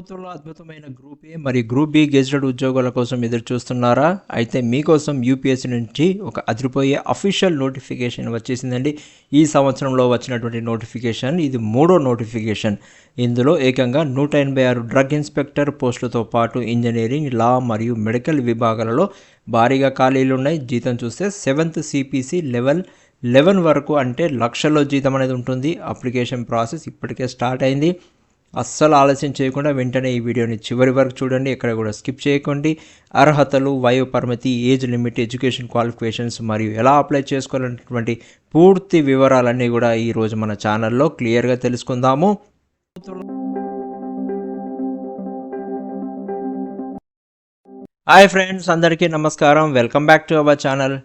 ప్రభుత్వంలో అద్భుతమైన group A మరియు గ్రూప్ బి గెజిటెడ్ ఉద్యోగాల కోసం ఎదురు చూస్తున్నారా? అయితే మీకోసం యూపీఎస్సీ నుంచి ఒక అదిరిపోయే అఫీషియల్ నోటిఫికేషన్ వచ్చేసిందండి. ఈ సంవత్సరంలో వచ్చినటువంటి నోటిఫికేషన్ ఇది 3వ నోటిఫికేషన్. ఇందులో ఏకంగా 186 డ్రగ్ ఇన్స్పెక్టర్ పోస్టులతో పాటు ఇంజనీరింగ్, లా మరియు మెడికల్ విభాగాలలో భారీగా ఖాళీలు ఉన్నాయి. జీతం చూస్తే 7th CPC లెవెల్ 11 వరకు, అంటే లక్షల్లో జీతం అనేది ఉంటుంది. అప్లికేషన్ ప్రాసెస్ ఇప్పటికే స్టార్ట్ అయింది. అస్సలు ఆలస్యం చేయకుండా వెంటనే ఈ వీడియోని చివరి వరకు చూడండి, ఎక్కడ కూడా స్కిప్ చేయకండి. అర్హతలు, వయో పరిమితి, ఏజ్ లిమిట్, ఎడ్యుకేషన్ క్వాలిఫికేషన్స్ మరియు ఎలా అప్లై చేసుకోవాలనేటువంటి పూర్తి వివరాలన్నీ కూడా ఈరోజు మన ఛానల్లో క్లియర్గా తెలుసుకుందాము. హాయ్ ఫ్రెండ్స్, అందరికీ నమస్కారం. Welcome back to our channel.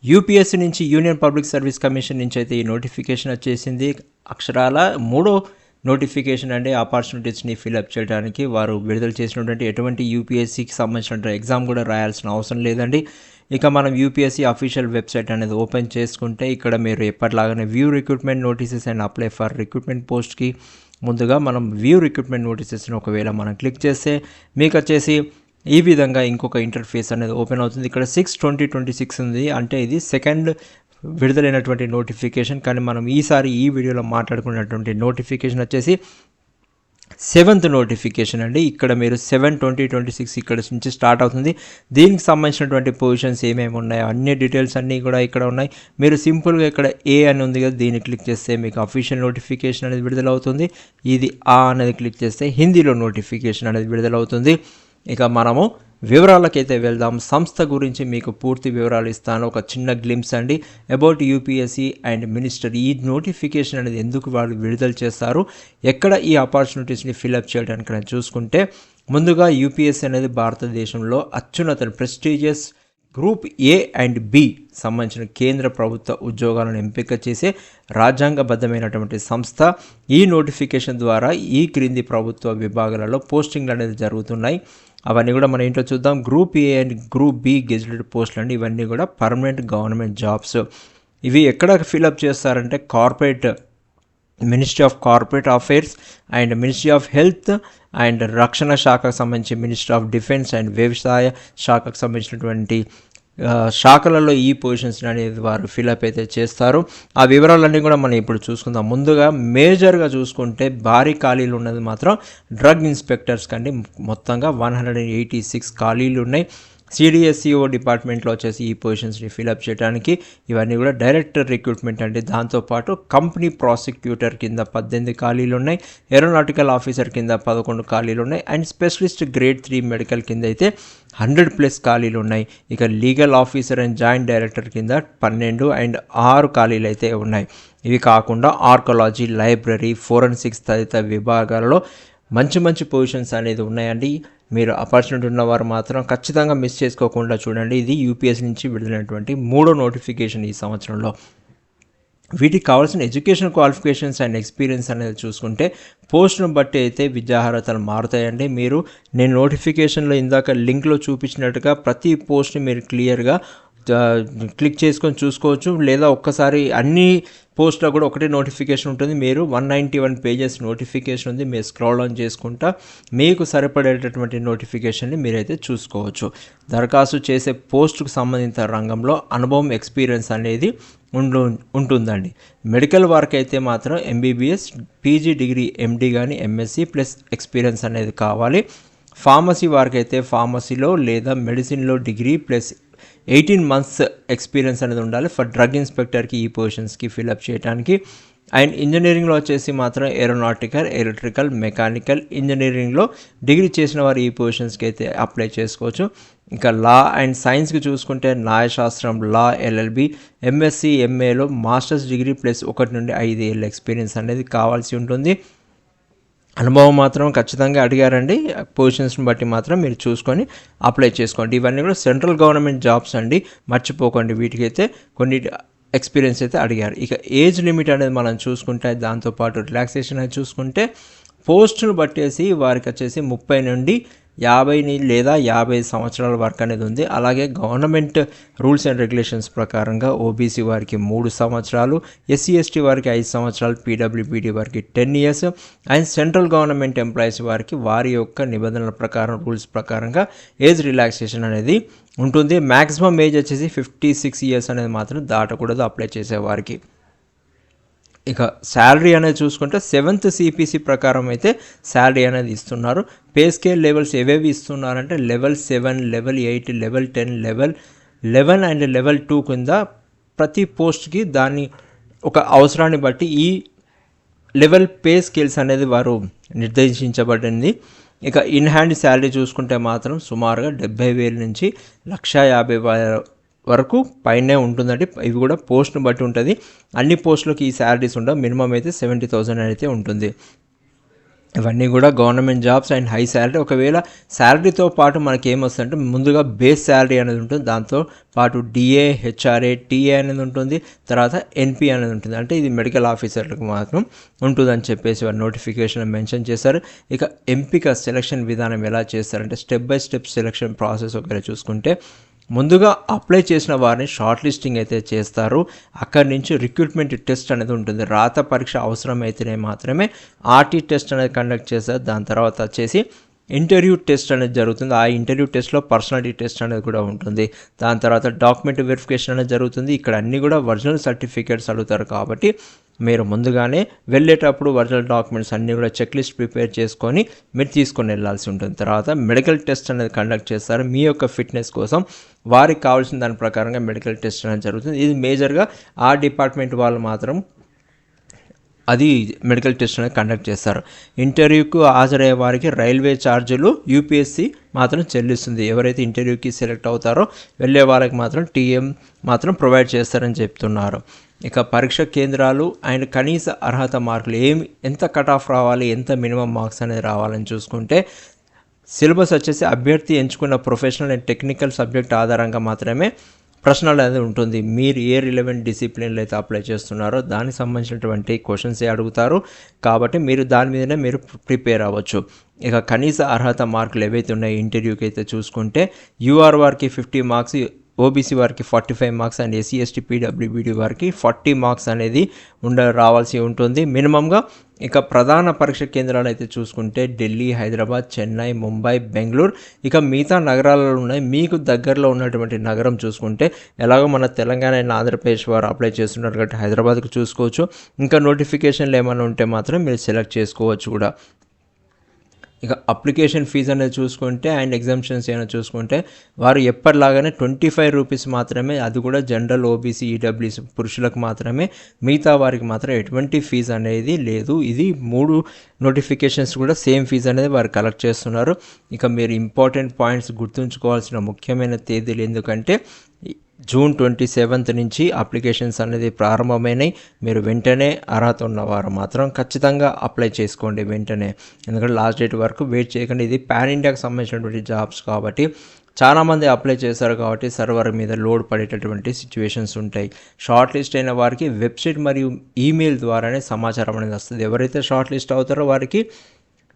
UPSC నుంచి, యూనియన్ పబ్లిక్ సర్వీస్ కమిషన్ నుంచి అయితే ఈ నోటిఫికేషన్ వచ్చేసింది. అక్షరాల 3వ నోటిఫికేషన్ అండి. ఆపర్చునిటీస్ని ఫిల్అప్ చేయడానికి వారు విడుదల చేసినటువంటి ఎటువంటి యూపీఎస్సీకి సంబంధించిన ఎగ్జామ్ కూడా రాయాల్సిన అవసరం లేదండి. ఇక మనం యూపీఎస్సీ అఫీషియల్ వెబ్సైట్ అనేది ఓపెన్ చేసుకుంటే ఇక్కడ మీరు ఎప్పటిలాగానే view recruitment notices and apply for recruitment పోస్ట్కి ముందుగా మనం వ్యూ రిక్రూట్మెంట్ నోటీసెస్ని ఒకవేళ మనం క్లిక్ చేస్తే మీకు వచ్చేసి ఈ విధంగా ఇంకొక ఇంటర్ఫేస్ అనేది ఓపెన్ అవుతుంది. ఇక్కడ 6/2026 ఉంది, అంటే ఇది సెకండ్ విడుదలైనటువంటి నోటిఫికేషన్. కానీ మనం ఈసారి ఈ వీడియోలో మాట్లాడుకున్నటువంటి నోటిఫికేషన్ వచ్చేసి 7th నోటిఫికేషన్ అండి. ఇక్కడ మీరు 7/2026 ఇక్కడ నుంచి స్టార్ట్ అవుతుంది. దీనికి సంబంధించినటువంటి పొజిషన్స్ ఏమేమి ఉన్నాయో అన్ని డీటెయిల్స్ అన్నీ కూడా ఇక్కడ ఉన్నాయి. మీరు సింపుల్గా ఇక్కడ ఏ అని ఉంది కదా, దీన్ని క్లిక్ చేస్తే మీకు అఫీషియల్ నోటిఫికేషన్ అనేది విడుదలవుతుంది. ఇది ఆ అనేది క్లిక్ చేస్తే హిందీలో నోటిఫికేషన్ అనేది విడుదలవుతుంది. ఇక మనము వివరాలకైతే వెళ్దాం. సంస్థ గురించి మీకు పూర్తి వివరాలు ఇస్తాను. ఒక చిన్న గ్లిమ్స్ అండి అబౌట్ యూపీఎస్సీ అండ్ మినిస్టర్. ఈ నోటిఫికేషన్ అనేది ఎందుకు వాళ్ళు విడుదల చేస్తారు, ఎక్కడ ఈ ఆపర్చునిటీస్ని ఫిల్అప్ చేయడానికి అని చూసుకుంటే, ముందుగా యూపీఎస్సీ అనేది భారతదేశంలో అత్యున్నత prestigious group A and B సంబంధించిన కేంద్ర ప్రభుత్వ ఉద్యోగాలను ఎంపిక చేసే రాజ్యాంగబద్ధమైనటువంటి సంస్థ. ఈ నోటిఫికేషన్ ద్వారా ఈ క్రింది ప్రభుత్వ విభాగాలలో పోస్టింగ్లు అనేది జరుగుతున్నాయి. అవన్నీ కూడా మనం ఏంటో చూద్దాం. Group A and group B gazetted పోస్టులు అండి. ఇవన్నీ కూడా పర్మనెంట్ గవర్నమెంట్ జాబ్స్. ఇవి ఎక్కడ ఫిల్అప్ చేస్తారంటే ministry of corporate affairs and ministry of health and రక్షణ శాఖకు సంబంధించి మినిస్ట్రీ ఆఫ్ డిఫెన్స్ అండ్ వ్యవసాయ శాఖకు సంబంధించినటువంటి శాఖలలో ఈ పొజిషన్స్ అనేది వారు ఫిల్అప్ అయితే చేస్తారు. ఆ వివరాలన్నీ కూడా మనం ఇప్పుడు చూసుకుందాం. ముందుగా మేజర్గా చూసుకుంటే భారీ ఖాళీలు ఉన్నది మాత్రం డ్రగ్ ఇన్స్పెక్టర్స్ కండి. మొత్తంగా 186 ఖాళీలు ఉన్నాయి. సిడిఎస్ఈఓ డిపార్ట్మెంట్లో వచ్చేసి ఈ పొజిషన్స్ని ఫిల్అప్ చేయడానికి ఇవన్నీ కూడా డైరెక్టర్ రిక్రూట్మెంట్ అండి. దాంతోపాటు కంపెనీ ప్రాసిక్యూటర్ కింద 18 ఖాళీలు ఉన్నాయి. ఏరోనాటికల్ ఆఫీసర్ కింద 11 ఖాళీలు ఉన్నాయి. అండ్ స్పెషలిస్ట్ గ్రేడ్ 3 మెడికల్ కింద అయితే 100+ ఖాళీలు ఉన్నాయి. ఇక legal officer and joint director కింద 12 అండ్ 6 ఖాళీలు అయితే ఉన్నాయి. ఇవి కాకుండా ఆర్కాలజీ, లైబ్రరీ, ఫోరెన్సిక్స్ తదితర విభాగాలలో మంచి పొజిషన్స్ అనేది ఉన్నాయండి. మీరు ఆపర్చునిటీ ఉన్నవారు మాత్రం ఖచ్చితంగా మిస్ చేసుకోకుండా చూడండి. ఇది యూపీఎస్సీ నుంచి విడుదలైనటువంటి 3వ నోటిఫికేషన్ ఈ సంవత్సరంలో. వీటికి కావాల్సిన ఎడ్యుకేషన్ క్వాలిఫికేషన్స్ అండ్ ఎక్స్పీరియన్స్ అనేది చూసుకుంటే పోస్ట్ను బట్టి అయితే విద్యార్హతలు మారుతాయండి. నేను నోటిఫికేషన్లో ఇందాక లింక్లో చూపించినట్టుగా ప్రతి పోస్ట్ని మీరు క్లియర్గా క్లిక్ చేసుకొని చూసుకోవచ్చు. లేదా ఒక్కసారి అన్ని పోస్ట్లో కూడా ఒకటే నోటిఫికేషన్ ఉంటుంది. మీరు 191 పేజెస్ నోటిఫికేషన్ ఉంది. మీరు స్క్రోల్ డౌన్ చేసుకుంటా మీకు సరిపడేటటువంటి నోటిఫికేషన్ని మీరైతే చూసుకోవచ్చు. దరఖాస్తు చేసే పోస్టుకు సంబంధించిన రంగంలో అనుభవం, ఎక్స్పీరియన్స్ అనేది ఉంటుందండి. మెడికల్ వర్క్ అయితే మాత్రం ఎంబీబీఎస్, పీజీ డిగ్రీ, ఎండి కానీ ఎంఎస్సి ప్లస్ ఎక్స్పీరియన్స్ అనేది కావాలి. ఫార్మసీ వారికి అయితే ఫార్మసీలో లేదా మెడిసిన్లో డిగ్రీ ప్లస్ 18 months ఎక్స్పీరియన్స్ అనేది ఉండాలి ఫర్ డ్రగ్ ఇన్స్పెక్టర్కి ఈ పొజిషన్స్కి ఫిల్అప్ చేయడానికి. అండ్ ఇంజనీరింగ్లో వచ్చేసి మాత్రం ఏరోనాటికల్, ఎలక్ట్రికల్, మెకానికల్ ఇంజనీరింగ్లో డిగ్రీ చేసిన వారు ఈ పొజిషన్స్కి అయితే అప్లై చేసుకోవచ్చు. ఇంకా లా అండ్ సైన్స్కి చూసుకుంటే న్యాయశాస్త్రం, లా, ఎల్ఎల్బి, ఎంఎస్సి, ఎంఏలో మాస్టర్స్ డిగ్రీ ప్లస్ 1 నుండి 5 ఏళ్ళ ఎక్స్పీరియన్స్ అనేది కావాల్సి ఉంటుంది. అనుభవం మాత్రం ఖచ్చితంగా అడిగారండి. పొజిషన్స్ని బట్టి మాత్రం మీరు చూసుకొని అప్లై చేసుకోండి. ఇవన్నీ కూడా సెంట్రల్ గవర్నమెంట్ జాబ్స్ అండి, మర్చిపోకండి. వీటికైతే కొన్ని ఎక్స్పీరియన్స్ అయితే అడిగారు. ఇక ఏజ్ లిమిట్ అనేది మనం చూసుకుంటే, దాంతోపాటు రిలాక్సేషన్ అనేది చూసుకుంటే పోస్టును బట్టేసి వారికి వచ్చేసి 30 నుండి 50 లేదా 55 సంవత్సరాల వరకు అనేది ఉంది. అలాగే గవర్నమెంట్ రూల్స్ అండ్ రెగ్యులేషన్స్ ప్రకారంగా ఓబీసీ వారికి 3 సంవత్సరాలు, ఎస్సీ ఎస్టీ వారికి 5 సంవత్సరాలు, పీడబ్ల్యూబీడీ వారికి 10 years and central government employees వారికి వారి యొక్క నిబంధనల ప్రకారం రూల్స్ ప్రకారంగా ఏజ్ రిలాక్సేషన్ అనేది ఉంటుంది. మ్యాక్సిమం ఏజ్ వచ్చేసి 56 ఇయర్స్ అనేది మాత్రం దాటకూడదు అప్లై చేసేవారికి. ఇక శాలరీ అనేది చూసుకుంటే 7th CPC ప్రకారం అయితే శాలరీ అనేది ఇస్తున్నారు. పే స్కేల్ లెవెల్స్ ఏవేవి ఇస్తున్నారంటే level 7, level 8, level 10, level 11 and level 2 కింద ప్రతి పోస్ట్కి దాని ఒక అవసరాన్ని బట్టి ఈ లెవెల్ పే స్కేల్స్ అనేది వారు నిర్దేశించబడింది. ఇక ఇన్ హ్యాండ్ శాలరీ చూసుకుంటే మాత్రం సుమారుగా 70,000 నుంచి 150,000 వరకు పైనే ఉంటుందండి. ఇవి కూడా పోస్ట్ను బట్టి ఉంటుంది. అన్ని పోస్టులకి ఈ శాలరీస్ ఉండవు. మినిమం అయితే 70,000 అయితే ఉంటుంది. ఇవన్నీ కూడా government jobs and high salary. ఒకవేళ శాలరీతో పాటు మనకి ఏమొస్తుందంటే ముందుగా బేస్ శాలరీ అనేది ఉంటుంది, దాంతో పాటు డిఏ, హెచ్ఆర్ఏ, టీఏ అనేది ఉంటుంది, తర్వాత ఎన్పి అనేది ఉంటుంది. అంటే ఇది మెడికల్ ఆఫీసర్లకు మాత్రం ఉంటుందని చెప్పేసి వారు నోటిఫికేషన్ మెన్షన్ చేశారు. ఇక ఎంపిక సెలక్షన్ విధానం ఎలా చేస్తారంటే step by step selection process ఒకవేళ చూసుకుంటే ముందుగా అప్లై చేసిన వారిని షార్ట్ లిస్టింగ్ అయితే చేస్తారు. అక్కడి నుంచి రిక్రూట్మెంట్ టెస్ట్ అనేది ఉంటుంది. రాత పరీక్ష అవసరమైతేనే మాత్రమే ఆర్టీ టెస్ట్ అనేది కండక్ట్ చేస్తారు. దాని తర్వాత వచ్చేసి ఇంటర్వ్యూ టెస్ట్ అనేది జరుగుతుంది. ఆ ఇంటర్వ్యూ టెస్ట్లో పర్సనాలిటీ టెస్ట్ అనేది కూడా ఉంటుంది. దాని తర్వాత డాక్యుమెంట్ వెరిఫికేషన్ అనేది జరుగుతుంది. ఇక్కడ అన్నీ కూడా ఒరిజినల్ సర్టిఫికేట్స్ అడుగుతారు కాబట్టి మీరు ముందుగానే వెళ్ళేటప్పుడు ఒరిజినల్ డాక్యుమెంట్స్ అన్నీ కూడా చెక్ లిస్ట్ ప్రిపేర్ చేసుకొని మీరు తీసుకొని వెళ్ళాల్సి ఉంటుంది. తర్వాత మెడికల్ టెస్ట్ అనేది కండక్ట్ చేస్తారు. మీ యొక్క ఫిట్నెస్ కోసం వారికి కావాల్సిన దాని ప్రకారంగా మెడికల్ టెస్ట్ అనేది జరుగుతుంది. ఇది మేజర్గా ఆ డిపార్ట్మెంట్ వాళ్ళు మాత్రం అది మెడికల్ టెస్ట్ అనేది కండక్ట్ చేస్తారు. ఇంటర్వ్యూకు హాజరయ్యే వారికి రైల్వే ఛార్జీలు యూపీఎస్సీ మాత్రం చెల్లిస్తుంది. ఎవరైతే ఇంటర్వ్యూకి సెలెక్ట్ అవుతారో వెళ్ళే వాళ్ళకి మాత్రం టీఎం మాత్రం ప్రొవైడ్ చేస్తారని చెప్తున్నారు. ఇక పరీక్ష కేంద్రాలు అండ్ కనీస అర్హత మార్కులు ఎంత కట్ ఆఫ్ రావాలి, ఎంత మినిమం మార్క్స్ అనేది రావాలని చూసుకుంటే సిలబస్ వచ్చేసి అభ్యర్థి ఎంచుకున్న ప్రొఫెషనల్ అండ్ టెక్నికల్ సబ్జెక్ట్ ఆధారంగా మాత్రమే ప్రశ్నలు అనేది ఉంటుంది. మీరు ఏ రిలవెంట్ డిసిప్లిన్లు అయితే అప్లై చేస్తున్నారో దానికి సంబంధించినటువంటి క్వశ్చన్సే అడుగుతారు కాబట్టి మీరు దాని మీదనే మీరు ప్రిపేర్ అవ్వచ్చు. ఇక కనీస అర్హత మార్కులు ఏవైతే ఉన్నాయో ఇంటర్వ్యూకి అయితే చూసుకుంటే యూఆర్ వారికి 50 మార్క్స్, ఓబీసీ వారికి 45 marks and SC ST PWBD వారికి 40 మార్క్స్ అనేది రావాల్సి ఉంటుంది మినిమంగా. ఇక ప్రధాన పరీక్ష కేంద్రాలు అయితే చూసుకుంటే ఢిల్లీ, హైదరాబాద్, చెన్నై, ముంబై, బెంగళూరు, ఇక మిగతా నగరాలలో ఉన్నాయి. మీకు దగ్గరలో ఉన్నటువంటి నగరం చూసుకుంటే ఎలాగో మన తెలంగాణ అండ్ ఆంధ్రప్రదేశ్ వారు అప్లై చేస్తున్నారు కాబట్టి హైదరాబాద్కి చూసుకోవచ్చు. ఇంకా నోటిఫికేషన్లు ఏమైనా ఉంటే మాత్రం మీరు సెలెక్ట్ చేసుకోవచ్చు కూడా. ఇక అప్లికేషన్ ఫీజు అనేది చూసుకుంటే అండ్ ఎగ్జామ్షన్స్ ఏమైనా చూసుకుంటే వారు ఎప్పటిలాగానే 25 రూపీస్ మాత్రమే, అది కూడా జనరల్, ఓబీసీ, ఈడబ్ల్యూసీ పురుషులకు మాత్రమే, మిగతా వారికి మాత్రం ఎటువంటి ఫీజు అనేది లేదు. ఇది 3 నోటిఫికేషన్స్ కూడా సేమ్ ఫీజు అనేది వారు కలెక్ట్ చేస్తున్నారు. ఇక మీరు ఇంపార్టెంట్ పాయింట్స్ గుర్తుంచుకోవాల్సిన ముఖ్యమైన తేదీలు ఎందుకంటే జూన్ 27 నుంచి అప్లికేషన్స్ అనేది ప్రారంభమైనాయి. మీరు వెంటనే అర్హత ఉన్నవారు మాత్రం ఖచ్చితంగా అప్లై చేసుకోండి వెంటనే, ఎందుకంటే లాస్ట్ డేట్ వరకు వెయిట్ చేయకండి. ఇది పాన్ ఇండియాకి సంబంధించినటువంటి జాబ్స్ కాబట్టి చాలామంది అప్లై చేశారు కాబట్టి సర్వర్ మీద లోడ్ పడేటటువంటి సిచ్యువేషన్స్ ఉంటాయి. షార్ట్ లిస్ట్ అయిన వారికి వెబ్సైట్ మరియు ఈమెయిల్ ద్వారానే సమాచారం అనేది వస్తుంది. ఎవరైతే షార్ట్ లిస్ట్ అవుతారో వారికి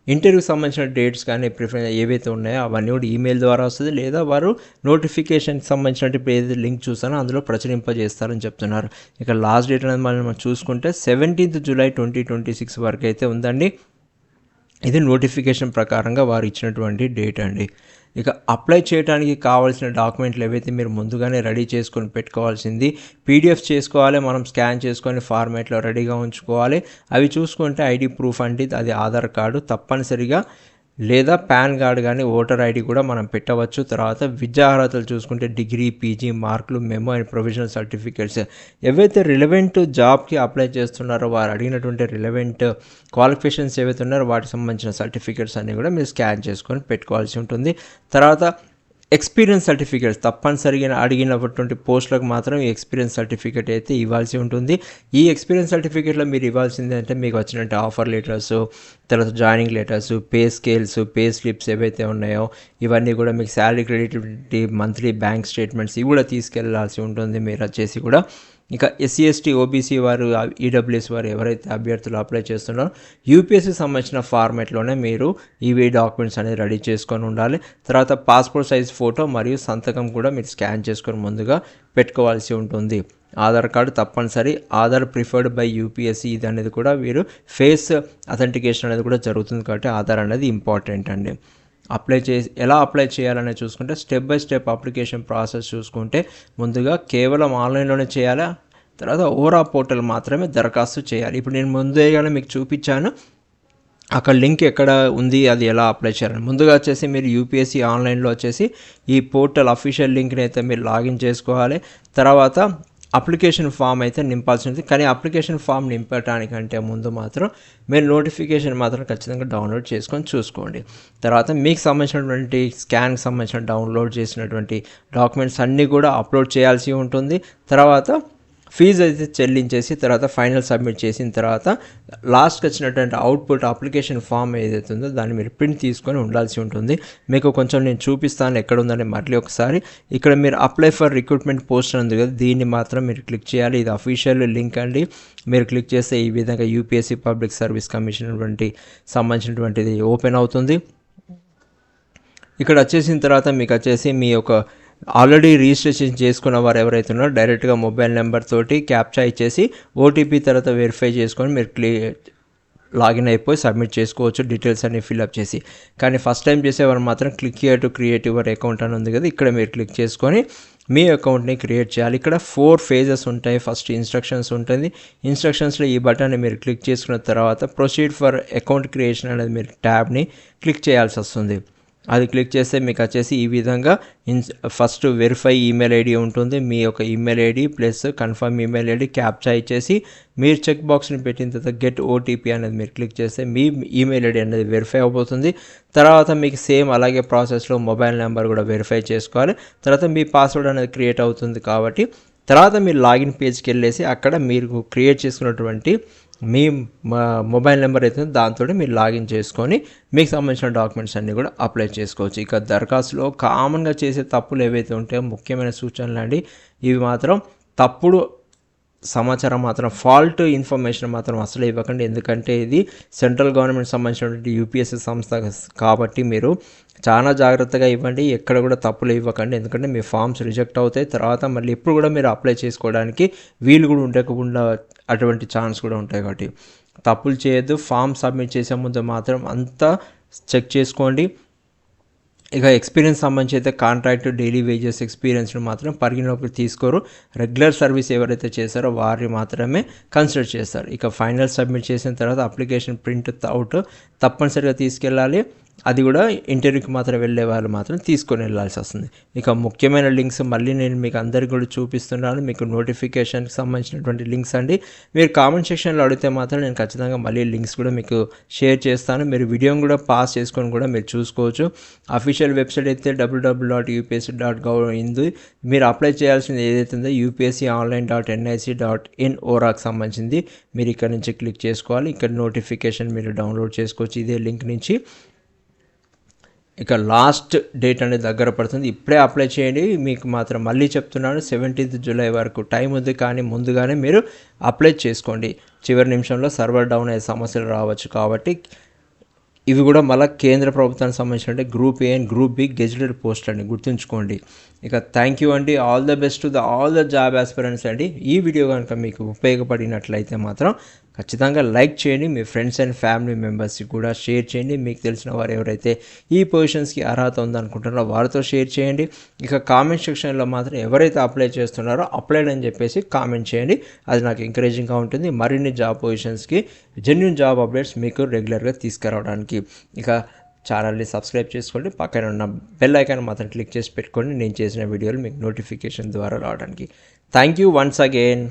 ఇంటర్వ్యూకి సంబంధించిన డేట్స్ కానీ ప్రిఫరెన్స్ ఏవైతే ఉన్నాయో అవన్నీ కూడా ఈమెయిల్ ద్వారా వస్తుంది, లేదా వారు నోటిఫికేషన్కి సంబంధించినట్టు ఇప్పుడు ఏదైతే లింక్ చూసానో అందులో ప్రచురింపజేస్తారని చెప్తున్నారు. ఇక లాస్ట్ డేట్ అనేది మనం చూసుకుంటే 17th జూలై 2026 వరకు అయితే ఉందండి. ఇది నోటిఫికేషన్ ప్రకారంగా వారు ఇచ్చినటువంటి డేట్ అండి. ఇక అప్లై చేయడానికి కావాల్సిన డాక్యుమెంట్లు ఏవైతే మీరు ముందుగానే రెడీ చేసుకొని పెట్టుకోవాల్సింది, పీడిఎఫ్ చేసుకోవాలి, మనం స్కాన్ చేసుకొని ఫార్మేట్లో రెడీగా ఉంచుకోవాలి. అవి చూసుకుంటే ఐడి ప్రూఫ్ అంటే అది ఆధార్ కార్డు తప్పనిసరిగా, లేదా పాన్ కార్డు కానీ ఓటర్ ఐడి కూడా మనం పెట్టవచ్చు. తర్వాత విద్యా అర్హతలు చూసుకుంటే డిగ్రీ, పీజీ మార్కులు, మెమో అండ్ ప్రొవిజనల్ సర్టిఫికేట్స్ ఏవైతే రిలవెంట్ జాబ్కి అప్లై చేస్తున్నారో వారు అడిగినటువంటి రిలవెంట్ క్వాలిఫికేషన్స్ ఏవైతే ఉన్నారో వాటికి సంబంధించిన సర్టిఫికేట్స్ అన్నీ కూడా మీరు స్కాన్ చేసుకొని పెట్టుకోవాల్సి ఉంటుంది. తర్వాత ఎక్స్పీరియన్స్ సర్టిఫికేట్స్ తప్పనిసరిగా అడిగినటువంటి పోస్టులకు మాత్రం ఈ ఎక్స్పీరియన్స్ సర్టిఫికేట్ అయితే ఇవ్వాల్సి ఉంటుంది. ఈ ఎక్స్పీరియన్స్ సర్టిఫికేట్లో మీరు ఇవ్వాల్సింది అంటే మీకు వచ్చినట్టు ఆఫర్ లెటర్స్, తర్వాత joining letters, pay scales, pay slips ఏవైతే ఉన్నాయో ఇవన్నీ కూడా, మీకు salary credit, monthly bank statements ఇవి కూడా తీసుకెళ్లాల్సి ఉంటుంది మీరు వచ్చేసి కూడా. ఇక ఎస్సీ ఎస్టీ ఓబీసీ వారు ఈడబ్ల్యూఎస్ వారు ఎవరైతే అభ్యర్థులు అప్లై చేస్తున్నారో యూపీఎస్సీకి సంబంధించిన ఫార్మాట్లోనే మీరు ఇవి డాక్యుమెంట్స్ అనేది రెడీ చేసుకొని ఉండాలి. తర్వాత పాస్పోర్ట్ సైజ్ ఫోటో మరియు సంతకం కూడా మీరు స్కాన్ చేసుకొని ముందుగా పెట్టుకోవాల్సి ఉంటుంది. ఆధార్ కార్డు తప్పనిసరి, ఆధార్ ప్రిఫర్డ్ బై యూపీఎస్సీ ఇది అనేది కూడా మీరు ఫేస్ అథెంటికేషన్ అనేది కూడా జరుగుతుంది కాబట్టి ఆధార్ అనేది ఇంపార్టెంట్ అండి. ఎలా అప్లై చేయాలనేది చూసుకుంటే step by step application process చూసుకుంటే ముందుగా కేవలం ఆన్లైన్లోనే చేయాలా, తర్వాత ఓరా పోర్టల్ మాత్రమే దరఖాస్తు చేయాలి. ఇప్పుడు నేను ముందుగానే మీకు చూపించాను అక్కడ లింక్ ఎక్కడ ఉంది, అది ఎలా అప్లై చేయాలని. ముందుగా వచ్చేసి మీరు యూపీఎస్సీ ఆన్లైన్లో వచ్చేసి ఈ పోర్టల్ అఫీషియల్ లింక్ని అయితే మీరు లాగిన్ చేసుకోవాలి. తర్వాత అప్లికేషన్ ఫామ్ అయితే నింపాల్సి ఉంటుంది. కానీ అప్లికేషన్ ఫామ్ నింపడానికంటే ముందు మాత్రం మీరు నోటిఫికేషన్ మాత్రం ఖచ్చితంగా డౌన్లోడ్ చేసుకొని చూసుకోండి. తర్వాత మీకు సంబంధించినటువంటి స్కాన్కి సంబంధించిన డౌన్లోడ్ చేసినటువంటి డాక్యుమెంట్స్ అన్నీ కూడా అప్లోడ్ చేయాల్సి ఉంటుంది. తర్వాత ఫీజు అయితే చెల్లించేసి తర్వాత ఫైనల్ సబ్మిట్ చేసిన తర్వాత లాస్ట్కి వచ్చినటువంటి అవుట్పుట్ అప్లికేషన్ ఫామ్ ఏదైతే ఉందో దాన్ని మీరు ప్రింట్ తీసుకొని ఉండాల్సి ఉంటుంది. మీకు కొంచెం నేను చూపిస్తాను ఎక్కడ ఉందని మళ్ళీ ఒకసారి. ఇక్కడ మీరు అప్లై ఫర్ రిక్రూట్మెంట్ పోస్ట్ ఉంది కదా, దీన్ని మాత్రం మీరు క్లిక్ చేయాలి. ఇది అఫీషియల్ లింక్ అండి. మీరు క్లిక్ చేస్తే ఈ విధంగా యూపీఎస్సీ పబ్లిక్ సర్వీస్ కమిషన్ సంబంధించినటువంటిది ఓపెన్ అవుతుంది. ఇక్కడ వచ్చేసిన తర్వాత మీకు వచ్చేసి మీ యొక్క ఆల్రెడీ రిజిస్ట్రేషన్ చేసుకున్న వారు ఎవరైతే ఉన్నారో డైరెక్ట్గా మొబైల్ నెంబర్ తోటి క్యాప్చా ఇచ్చేసి ఓటీపీ తర్వాత వెరిఫై చేసుకొని మీరు లాగిన్ అయిపోయి సబ్మిట్ చేసుకోవచ్చు డీటెయిల్స్ అన్ని ఫిల్అప్ చేసి. కానీ ఫస్ట్ టైం చేసేవారు మాత్రం click here to create your account అని ఉంది కదా, ఇక్కడ మీరు క్లిక్ చేసుకొని మీ అకౌంట్ని క్రియేట్ చేయాలి. ఇక్కడ 4 ఫేజెస్ ఉంటాయి. ఫస్ట్ ఇన్స్ట్రక్షన్స్ ఉంటుంది. ఇన్స్ట్రక్షన్స్లో ఈ బటన్ని మీరు క్లిక్ చేసుకున్న తర్వాత ప్రొసీడ్ ఫర్ అకౌంట్ క్రియేషన్ అనేది మీరు ట్యాబ్ని క్లిక్ చేయాల్సి వస్తుంది. అది క్లిక్ చేస్తే మీకు వచ్చేసి ఈ విధంగా ఫస్ట్ వెరిఫై ఈమెయిల్ ఐడి ఉంటుంది. మీ యొక్క email ID plus confirm email ID captcha ఇచ్చేసి మీరు చెక్ బాక్స్ని పెట్టిన తర్వాత గెట్ ఓటీపీ అనేది మీరు క్లిక్ చేస్తే మీ ఈమెయిల్ ఐడి అనేది వెరిఫై అయిపోతుంది. తర్వాత మీకు సేమ్ అలాగే ప్రాసెస్లో మొబైల్ నెంబర్ కూడా వెరిఫై చేసుకోవాలి. తర్వాత మీ పాస్వర్డ్ అనేది క్రియేట్ అవుతుంది కాబట్టి తర్వాత మీరు లాగిన్ పేజ్కి వెళ్ళేసి అక్కడ మీరు క్రియేట్ చేసుకున్నటువంటి మీ మొబైల్ నెంబర్ అయితే దాంతో మీరు లాగిన్ చేసుకొని మీకు సంబంధించిన డాక్యుమెంట్స్ అన్నీ కూడా అప్లై చేసుకోవచ్చు. ఇక దరఖాస్తులో కామన్గా చేసే తప్పులు ఏవైతే ఉంటాయో ముఖ్యమైన సూచనలు అండి, ఇవి మాత్రం తప్పుడు సమాచారం మాత్రం ఫాల్ట్ ఇన్ఫర్మేషన్ మాత్రం అసలు ఇవ్వకండి. ఎందుకంటే ఇది సెంట్రల్ గవర్నమెంట్ సంబంధించినటువంటి యూపీఎస్సీ సంస్థ కాబట్టి మీరు చాలా జాగ్రత్తగా ఇవ్వండి. ఎక్కడ కూడా తప్పులు ఇవ్వకండి. ఎందుకంటే మీ ఫామ్స్ రిజెక్ట్ అవుతాయి. తర్వాత మళ్ళీ ఎప్పుడు కూడా మీరు అప్లై చేసుకోవడానికి వీలు కూడా ఉండకుండా అటువంటి ఛాన్స్ కూడా ఉంటాయి. కాబట్టి తప్పులు చేయొద్దు. ఫామ్ సబ్మిట్ చేసే ముందు మాత్రం అంతా చెక్ చేసుకోండి. ఇక ఎక్స్పీరియన్స్ సంబంధించి అయితే కాంట్రాక్ట్ డైలీ వేజెస్ ఎక్స్పీరియన్స్ని మాత్రం పరిగణలోకి తీసుకోరు. రెగ్యులర్ సర్వీస్ ఎవరైతే చేస్తారో వారిని మాత్రమే కన్సిడర్ చేస్తారు. ఇక ఫైనల్ సబ్మిట్ చేసిన తర్వాత అప్లికేషన్ ప్రింట్ అవుట్ తప్పనిసరిగా తీసుకెళ్ళాలి. అది కూడా ఇంటర్వ్యూకి మాత్రం వెళ్ళే వాళ్ళు మాత్రం తీసుకొని వెళ్ళాల్సి వస్తుంది. ఇక ముఖ్యమైన లింక్స్ మళ్ళీ నేను మీకు అందరికీ కూడా చూపిస్తున్నాను. మీకు నోటిఫికేషన్కి సంబంధించినటువంటి లింక్స్ అండి. మీరు కామెంట్ సెక్షన్లో అడిగితే మాత్రం నేను ఖచ్చితంగా మళ్ళీ లింక్స్ కూడా మీకు షేర్ చేస్తాను. మీరు వీడియోని కూడా పాస్ చేసుకొని కూడా మీరు చూసుకోవచ్చు. అఫీషియల్ వెబ్సైట్ అయితే www.upsc.gov ఉంది. మీరు అప్లై చేయాల్సింది ఏదైతే ఉందో upsconline.nic.in ఓరాకి సంబంధించింది మీరు ఇక్కడ నుంచి క్లిక్ చేసుకోవాలి. ఇక్కడ నోటిఫికేషన్ మీరు డౌన్లోడ్ చేసుకోవచ్చు ఇదే లింక్ నుంచి. ఇక లాస్ట్ డేట్ అనేది దగ్గర పడుతుంది. ఇప్పుడే అప్లై చేయండి. మీకు మాత్రం మళ్ళీ చెప్తున్నాను 17th జూలై వరకు టైం ఉంది. కానీ ముందుగానే మీరు అప్లై చేసుకోండి. చివరి నిమిషంలో సర్వర్ డౌన్ అయ్యే సమస్యలు రావచ్చు కాబట్టి ఇవి కూడా మళ్ళీ కేంద్ర ప్రభుత్వానికి సంబంధించిన group A and group B gazetted post అండి, గుర్తుంచుకోండి. ఇక థ్యాంక్ యూ అండి. All the best to all the job aspirants అండి. ఈ వీడియో కనుక మీకు ఉపయోగపడినట్లయితే మాత్రం ఖచ్చితంగా లైక్ చేయండి. మీ ఫ్రెండ్స్ అండ్ ఫ్యామిలీ మెంబర్స్కి కూడా షేర్ చేయండి. మీకు తెలిసిన వారు ఎవరైతే ఈ పొజిషన్స్కి అర్హత ఉందనుకుంటున్నారో వారితో షేర్ చేయండి. ఇక కామెంట్ సెక్షన్లో మాత్రం ఎవరైతే అప్లై చేస్తున్నారో అప్లైడ్ అని చెప్పేసి కామెంట్ చేయండి. అది నాకు ఎంకరేజింగ్గా ఉంటుంది. మరిన్ని జాబ్ పొజిషన్స్కి జెన్యూన్ జాబ్ అప్డేట్స్ మీకు రెగ్యులర్గా తీసుకురావడానికి. ఇక ఛానల్ని సబ్స్క్రైబ్ చేసుకోండి. పక్కన ఉన్న బెల్ ఐకాన్ మాత్రం క్లిక్ చేసి పెట్టుకోండి నేను చేసిన వీడియోలు మీకు నోటిఫికేషన్ ద్వారా రావడానికి. Thank you once again.